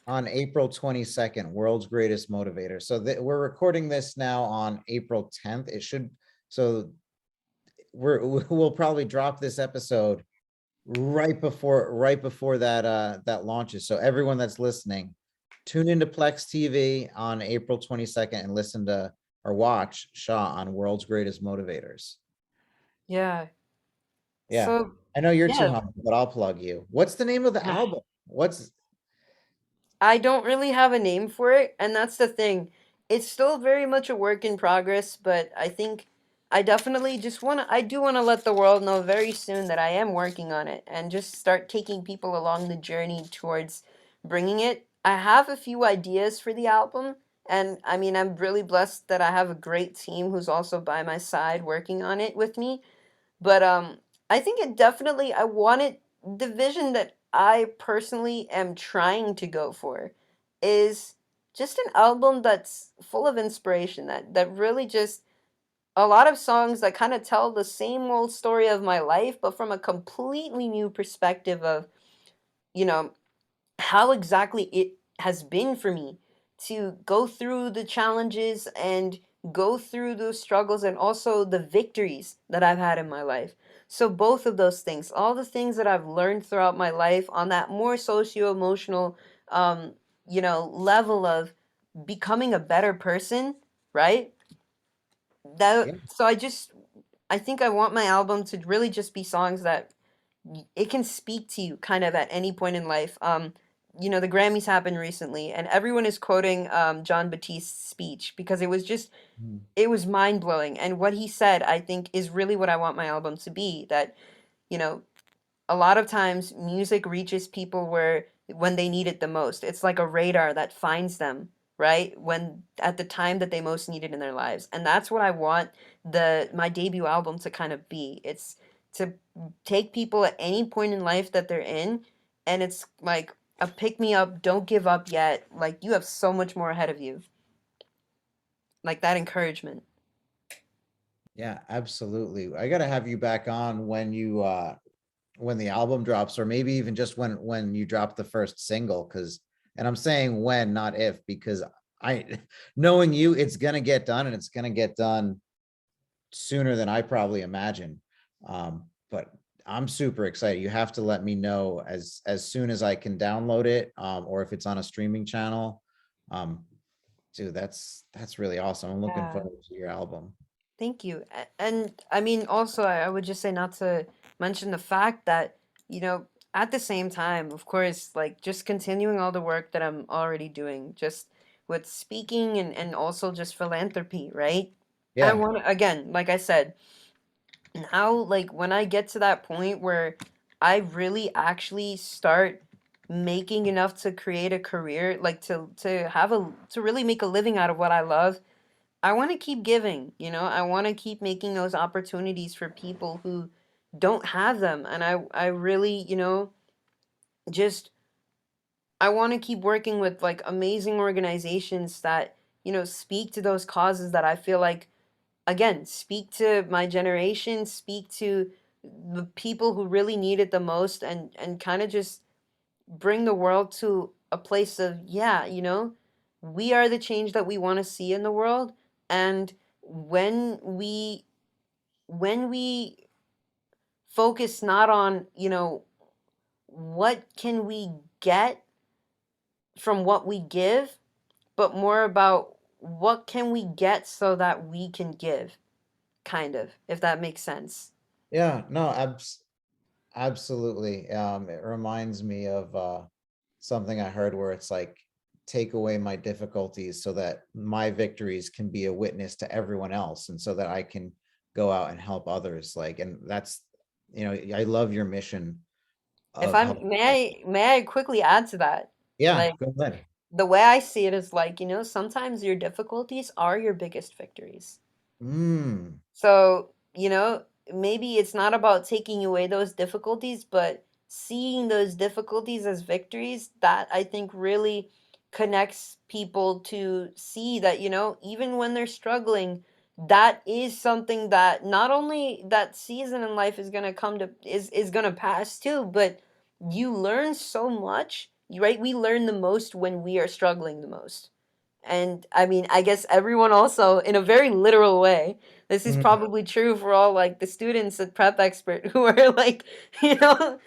on April 22nd, World's Greatest Motivator. So we're recording this now on April 10th. It should, so we'll probably drop this episode right before that that launches. So everyone that's listening, tune into Plex TV on April 22nd and listen to or watch Shah on World's Greatest Motivators. Yeah. Yeah. So I know you're too yeah, humble, but I'll plug you. What's the name of the album? What's I don't really have a name for it, and that's the thing. It's still very much a work in progress, but I think I definitely just want to, I do want to let the world know very soon that I am working on it and just start taking people along the journey towards bringing it. I have a few ideas for the album, and I mean, I'm really blessed that I have a great team who's also by my side working on it with me. But I think it definitely I wanted the vision that I personally am trying to go for is just an album that's full of inspiration that really just a lot of songs that kind of tell the same old story of my life but from a completely new perspective of, you know, how exactly it has been for me to go through the challenges and go through those struggles and also the victories that I've had in my life. So both of those things, all the things that I've learned throughout my life on that more socio-emotional um, level of becoming a better person, right? yeah, That so I think I want my album to really just be songs that it can speak to you kind of at any point in life. The Grammys happened recently, and everyone is quoting John Batiste's speech because mm, it was mind blowing. And what he said, I think, is really what I want my album to be. That you know, a lot of times music reaches people where when they need it the most. It's like a radar that finds them, right? When at the time that they most need it in their lives. And that's what I want the my debut album to kind of be. It's to take people at any point in life that they're in and it's like a pick me up, don't give up yet. Like you have so much more ahead of you. Like that encouragement. yeah, absolutely. I gotta have you back on when the album drops, or maybe even just when you drop the first single, because and I'm saying when, not if, because I knowing you, it's gonna get done and it's gonna get done sooner than I probably imagine. But I'm super excited. You have to let me know as soon as I can download it, or if it's on a streaming channel. Um, dude, that's really awesome. I'm looking Yeah. forward to your album. Thank you. And I mean, also, I would just say not to mention the fact that, at the same time, of course, like just continuing all the work that I'm already doing, just with speaking and also just philanthropy, right? I Yeah, want to, again, like I said, now, like when I get to that point where I really actually start making enough to create a career, like to really make a living out of what I love, I want to keep giving, I want to keep making those opportunities for people who don't have them. And I really, just, I want to keep working with like amazing organizations that, speak to those causes that I feel like, again, speak to my generation, speak to the people who really need it the most and kind of just bring the world to a place of, yeah, we are the change that we want to see in the world. And when we focus not on, what can we get from what we give, but more about what can we get so that we can give, kind of, if that makes sense. yeah, no, absolutely. It reminds me of something I heard where it's like, take away my difficulties so that my victories can be a witness to everyone else, and so that I can go out and help others. Like, and that's, I love your mission If of I'm help. may I quickly add to that? Yeah, Like go ahead. the way I see it is like, sometimes your difficulties are your biggest victories. Mm, So, maybe it's not about taking away those difficulties, but seeing those difficulties as victories that I think really connects people to see that, even when they're struggling, that is something that not only that season in life is gonna come to is gonna pass too, but you learn so much right? We learn the most when we are struggling the most. And I mean, I guess everyone also, in a very literal way, this is Mhm. probably true for all like the students at Prep Expert who are like, you know,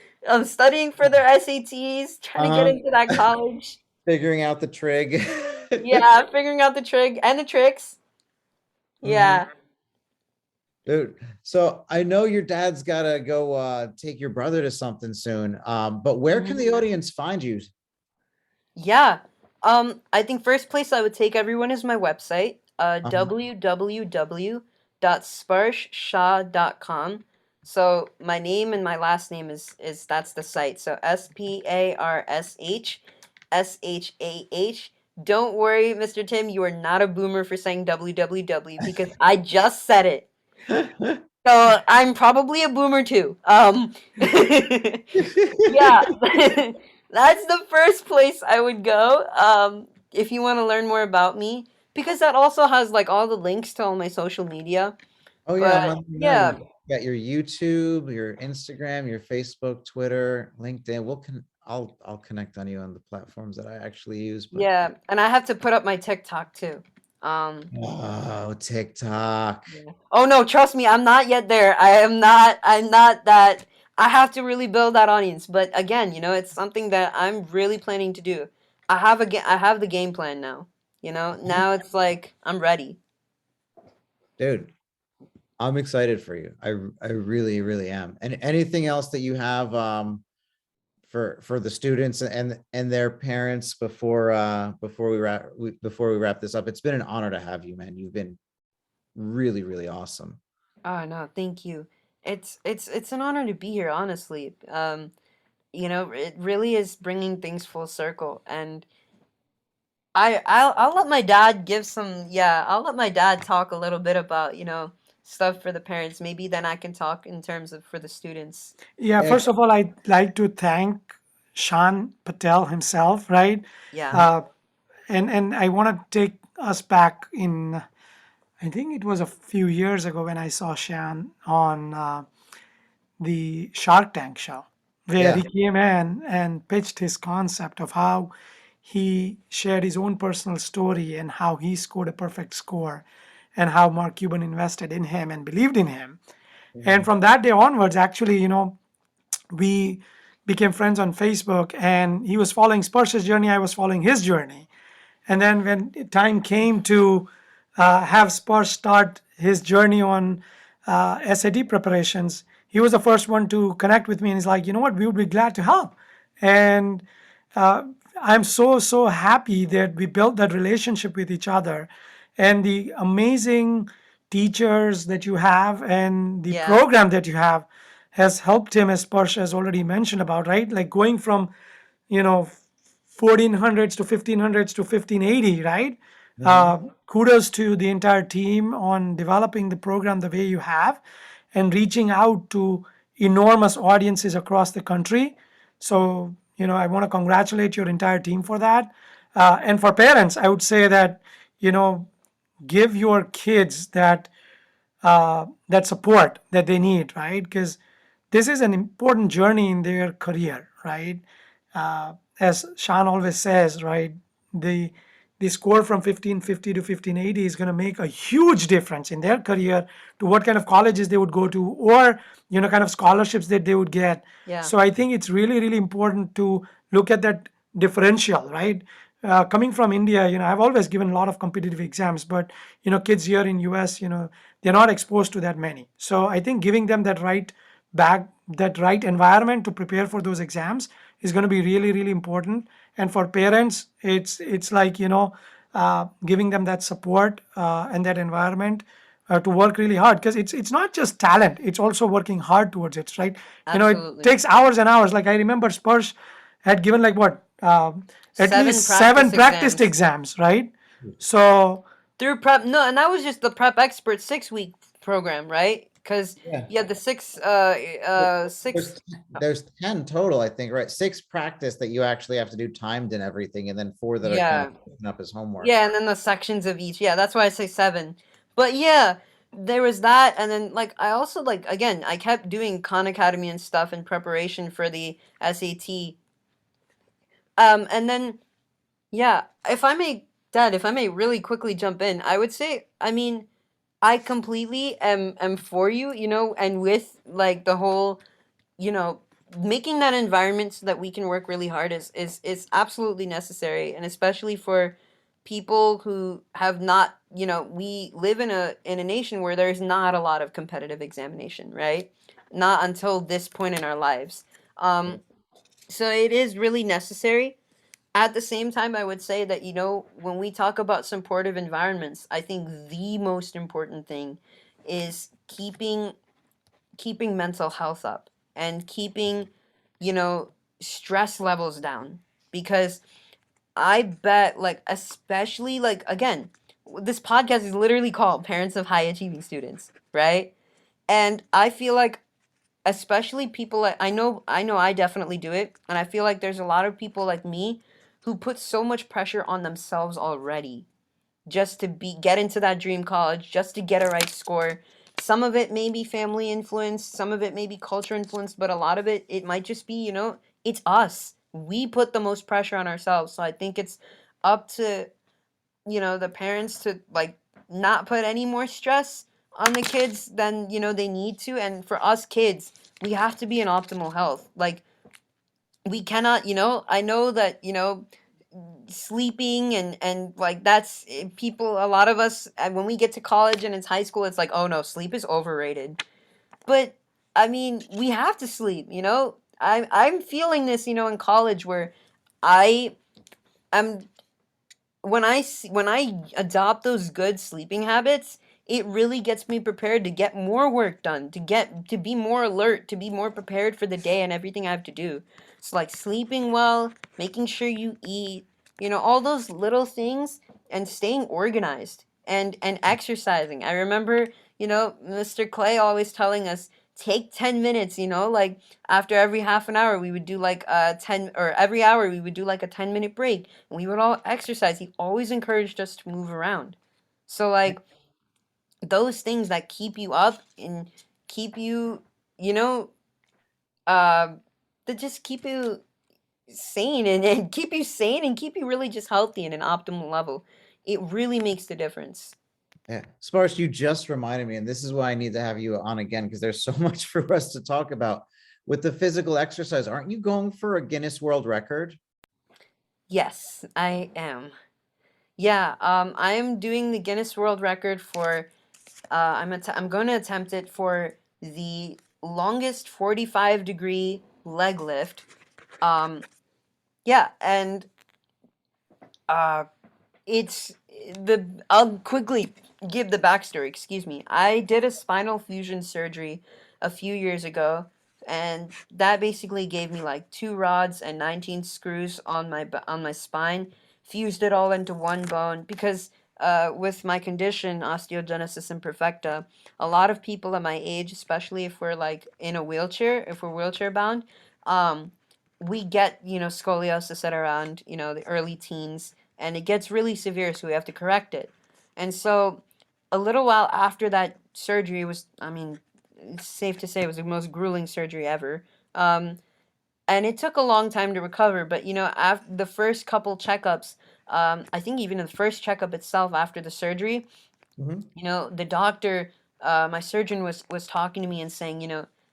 studying for their SATs, trying to get Uh-huh. into that college. Figuring out the trig. Yeah, figuring out the trig and the tricks. Mhm. Yeah. Dude, so I know your dad's gotta go take your brother to something soon. But where can Mhm. the audience find you? Yeah. I think first place I would take everyone is my website, Uh-huh. www.sparshshah.com. So my name and my last name is that's the site. So SPARSHSHAH. Don't worry, Mr. Tim, you are not a boomer for saying www because I just said it. So I'm probably a boomer too. Yeah, that's the first place I would go. If you want to learn more about me, because that also has like all the links to all my social media. Oh yeah, I'm But letting you know yeah, you got your YouTube, your Instagram, your Facebook, Twitter, LinkedIn. I'll connect on you on the platforms that I actually use, but yeah, and I have to put up my TikTok too. Um, oh, TikTok. yeah. Oh no, trust me, I'm not yet there. I am not. I'm not that. I have to really build that audience. But again, it's something that I'm really planning to do. I have the game plan now. Now it's like I'm ready. Dude, I'm excited for you. I really, really am. And anything else that you have for the students and their parents before we wrap this up. It's been an honor to have you, man. You've been really, really awesome. Oh no, thank you. It's an honor to be here, honestly. It really is bringing things full circle, and I'll let my dad give some. Yeah, I'll let my dad talk a little bit about stuff for the parents. Maybe then I can talk in terms of for the students. Yeah, Yeah. first of all, I'd like to thank Shan Patel himself, right? Yeah, Uh, and I want to take us back in, I think it was a few years ago when I saw Shan on the Shark Tank show, where Yeah. he came in and pitched his concept of how he shared his own personal story and how he scored a perfect score and how Mark Cuban invested in him and believed in him. And Mhm. from that day onwards, actually, we became friends on Facebook, and he was following Sparsh's journey, I was following his journey. And then when time came to have Sparsh start his journey on SAT preparations, he was the first one to connect with me, and he's like, you know what, we would be glad to help. And uh, I'm so happy that we built that relationship with each other, and the amazing teachers that you have and the yeah, program that you have has helped him, as Sparsh has already mentioned about, right? Like going from, you know, 1400s to 1500s to 1580, right? Mhm. Kudos to the entire team on developing the program the way you have and reaching out to enormous audiences across the country. So, I want to congratulate your entire team for that. And for parents, I would say that, you know, give your kids that support that they need, right? Because this is an important journey in their career, right? As Sean always says, right, the the score from 1550 to 1580 is going to make a huge difference in their career to what kind of colleges they would go to, or kind of scholarships that they would get. yeah, So I think it's really important to look at that differential, right? Coming from India, I've always given a lot of competitive exams, but kids here in US, they're not exposed to that many. So I think giving them that right environment to prepare for those exams is going to be really important. And for parents, it's like giving them that support and that environment to work really hard, because it's not just talent, it's also working hard towards it, right? It absolutely. takes hours and hours. Like I remember Sparsh had given like what, at Seven least seven practice practiced exams exams, right? So through prep. No, and that was just the Prep Expert 6 week program, right? Because Yeah. you had the six, There's six. there's 10 total, I think, right? 6 practice that you actually have to do timed and everything, and then 4 that are kind of Yeah, picking up as homework. yeah, and then the sections of each. Yeah, that's why I say seven. But yeah, there was that, and then like I also like again I kept doing Khan Academy and stuff in preparation for the SAT. And then, yeah, if I may really quickly jump in, I would say, I mean, I completely am for you, and with like the whole, you know, making that environment so that we can work really hard is absolutely necessary, and especially for people who have not, we live in a nation where there's not a lot of competitive examination, right? Not until this point in our lives. Yeah. Um, so it is really necessary. At the same time, I would say that, when we talk about supportive environments, I think the most important thing is keeping mental health up and keeping, you know, stress levels down. Because I bet, like, especially, like, again, this podcast is literally called Parents of High Achieving Students, right? And I feel like, especially people like, I know I definitely do it, and I feel like there's a lot of people like me who put so much pressure on themselves already just to get into that dream college, just to get a right score. Some of it may be family influenced, some of it may be culture influenced, but a lot of it might just be, it's us. We put the most pressure on ourselves. So I think it's up to, the parents to like not put any more stress on the kids than, they need to. And for us kids, we have to be in optimal health. Like, we cannot, I know that, sleeping and like that's people, a lot of us, when we get to college and it's high school, it's like, oh no, sleep is overrated. But I mean, we have to sleep, I'm feeling this, in college, where I am, when I adopt those good sleeping habits, it really gets me prepared to get more work done, to be more alert, to be more prepared for the day and everything I have to do. So like sleeping well, making sure you eat, all those little things, and staying organized and exercising. I remember, Mr. Clay always telling us, take 10 minutes, like after every half an hour we would do like a 10, or every hour we would do like a 10-minute break, and we would all exercise. He always encouraged us to move around. So like those things that keep you up and keep you, you know, uh, that just keep you sane, and keep you sane and keep you really just healthy in an optimal level. It really makes the difference. Yeah. Sparsh, you just reminded me, and this is why I need to have you on again, because there's so much for us to talk about. With the physical exercise, aren't you going for a Guinness World Record? Yes, I am. Yeah, I am doing the Guinness World Record for. I'm going to attempt it for the longest 45-degree leg lift. Um, yeah, and uh, it's the. I'll quickly give the backstory. Excuse me. I did a spinal fusion surgery a few years ago, and that basically gave me like two rods and 19 screws on my spine, fused it all into one bone. Because with my condition, osteogenesis imperfecta, a lot of people at my age, especially if we're like in a wheelchair, if we're wheelchair bound, um, we get, scoliosis at around, the early teens, and it gets really severe, so we have to correct it. And so a little while after that surgery was, I mean, it's safe to say it was the most grueling surgery ever. Um, and it took a long time to recover, but after the first couple checkups, I think even the first checkup itself after the surgery, Mhm. the doctor, my surgeon was talking to me and saying,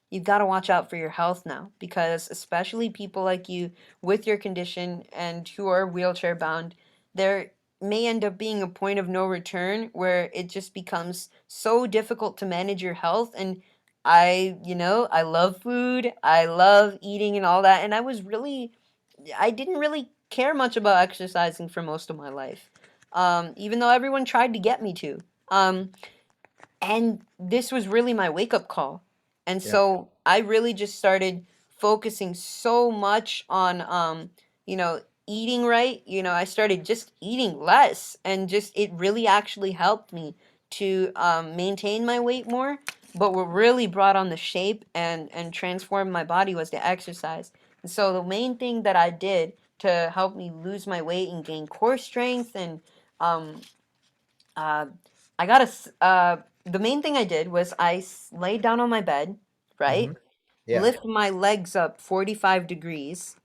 you've got to watch out for your health now, because especially people like you with your condition and who are wheelchair bound, there may end up being a point of no return where it just becomes so difficult to manage your health. And I love food, I love eating and all that. And I didn't really care much about exercising for most of my life, even though everyone tried to get me to. Um, and this was really my wake up call. And Yeah. so I really just started focusing so much on, eating right. I started just eating less, and just it really actually helped me to maintain my weight more. But what really brought on the shape and transformed my body was the exercise. And so the main thing that I did to help me lose my weight and gain core strength, and um, uh, I got the main thing I did was laid down on my bed, right? Mhm. Yeah. Lift my legs up 45 degrees,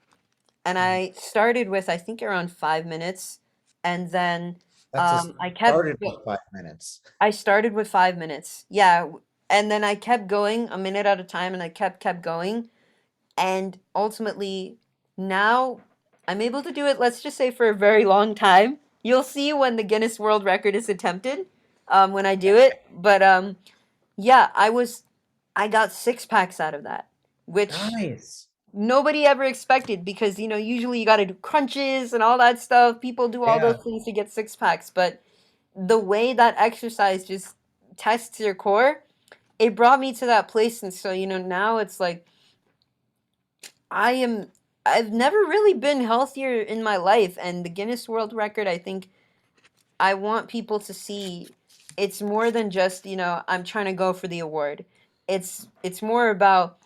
and I started with, I think, around 5 minutes, and then That's a I kept started with 5 minutes. I started with 5 minutes. Yeah. And then I kept going a minute at a time, and I kept going. And ultimately, now I'm able to do it, let's just say, for a very long time. You'll see when the Guinness World Record is attempted, when I do it. But yeah, I got six packs out of that, which Nice. nobody ever expected, because usually you got to do crunches and all that stuff. People do all Yeah. those things to get six packs, but the way that exercise just tests your core, it brought me to that place. And so now it's like I am I've never really been healthier in my life, and the Guinness World Record, I think I want people to see it's more than just, I'm trying to go for the award. It's more about,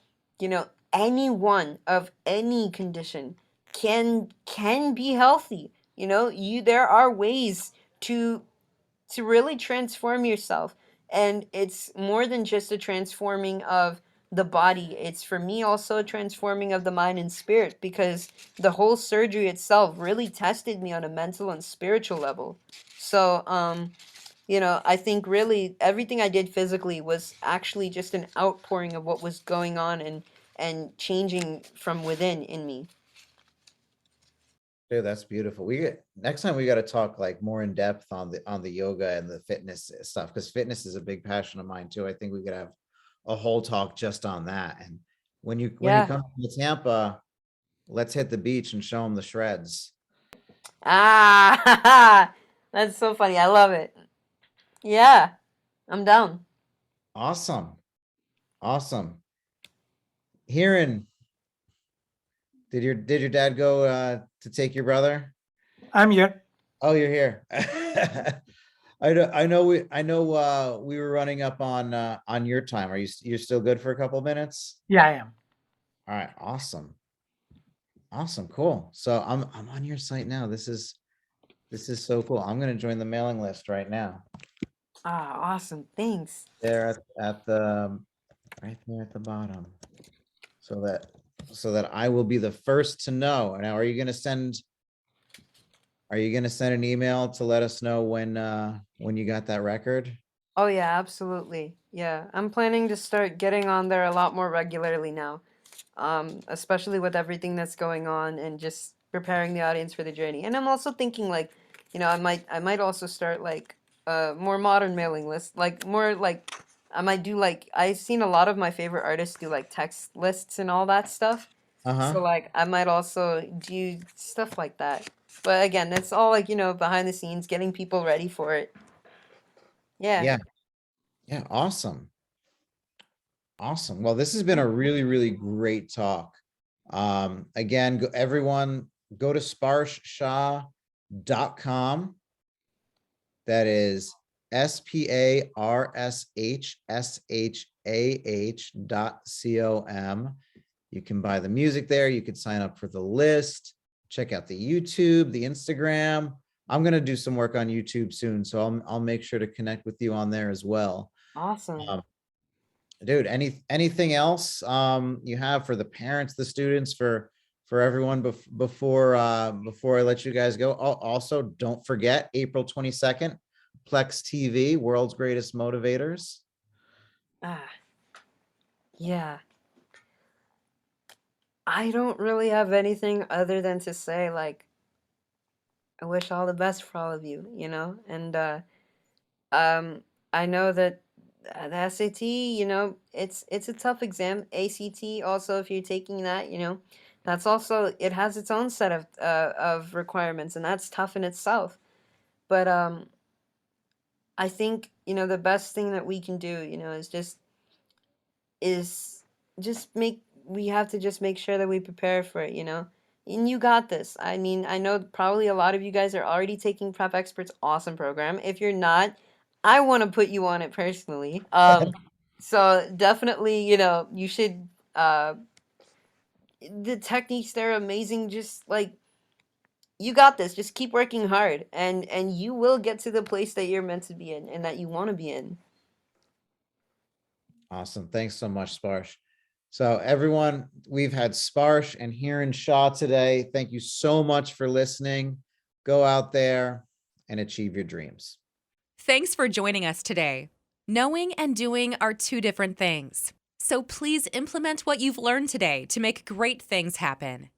anyone of any condition can be healthy. There are ways to really transform yourself. And it's more than just a transforming of the body. It's, for me, also a transforming of the mind and spirit, because the whole surgery itself really tested me on a mental and spiritual level. So, I think really everything I did physically was actually just an outpouring of what was going on and changing from within in me. Dude, that's beautiful. Next time we got to talk like more in depth on the yoga and the fitness stuff, because fitness is a big passion of mine too. I think we could have a whole talk just on that. And when you Yeah. come to Tampa, let's hit the beach and show them the shreds. Ah, that's so funny. I love it. Yeah, I'm down. Awesome. Awesome. Hiren, did your dad go to take your brother? I'm here. Oh, you're here. I know we were running up on your time. You're still good for a couple minutes? Yeah, I am. All right, awesome. Awesome, cool. So I'm on your site now. This is so cool. I'm gonna join the mailing list right now. Ah, awesome. Thanks. There at the right there at the bottom. So that I will be the first to know. Now, are you gonna send an email to let us know when you got that record? Oh yeah, absolutely. Yeah, I'm planning to start getting on there a lot more regularly now. Especially with everything that's going on, and just preparing the audience for the journey. And I'm also thinking, like, I might also start like a more modern mailing list, like more like I might do, like, I've seen a lot of my favorite artists do like text lists and all that stuff. So Uh-huh. like I might also do stuff like that. But again, that's all like, behind the scenes, getting people ready for it. Yeah. Yeah. Yeah, awesome. Awesome. Well, this has been a really, really great talk. Again, everyone go to sparshshah.com. That is SPARSHSHAH.com. You can buy the music there. You could sign up for the list, check out the YouTube, the Instagram. I'm going to do some work on YouTube soon, so I'll make sure to connect with you on there as well. Awesome. Dude, anything else you have for the parents, the students, for everyone before I let you guys go? Also, don't forget April 22nd, Plex TV, World's Greatest Motivators. Ah, yeah. I don't really have anything other than to say, like, I wish all the best for all of you, and um, I know that the SAT, it's a tough exam. ACT also, if you're taking that, that's also, it has its own set of requirements, and that's tough in itself. But I think, the best thing that we can do, is just make we have to just make sure that we prepare for it, and you got this. I mean, I know probably a lot of you guys are already taking Prep Expert's awesome program. If you're not, I want to put you on it personally. So definitely, you should. The techniques there are amazing. Just like, you got this. Just keep working hard, and you will get to the place that you're meant to be in and that you want to be in. Awesome. Thanks so much, Sparsh. So everyone, we've had Sparsh and Hiren Shah today. Thank you so much for listening. Go out there and achieve your dreams. Thanks for joining us today. Knowing and doing are two different things. So please implement what you've learned today to make great things happen.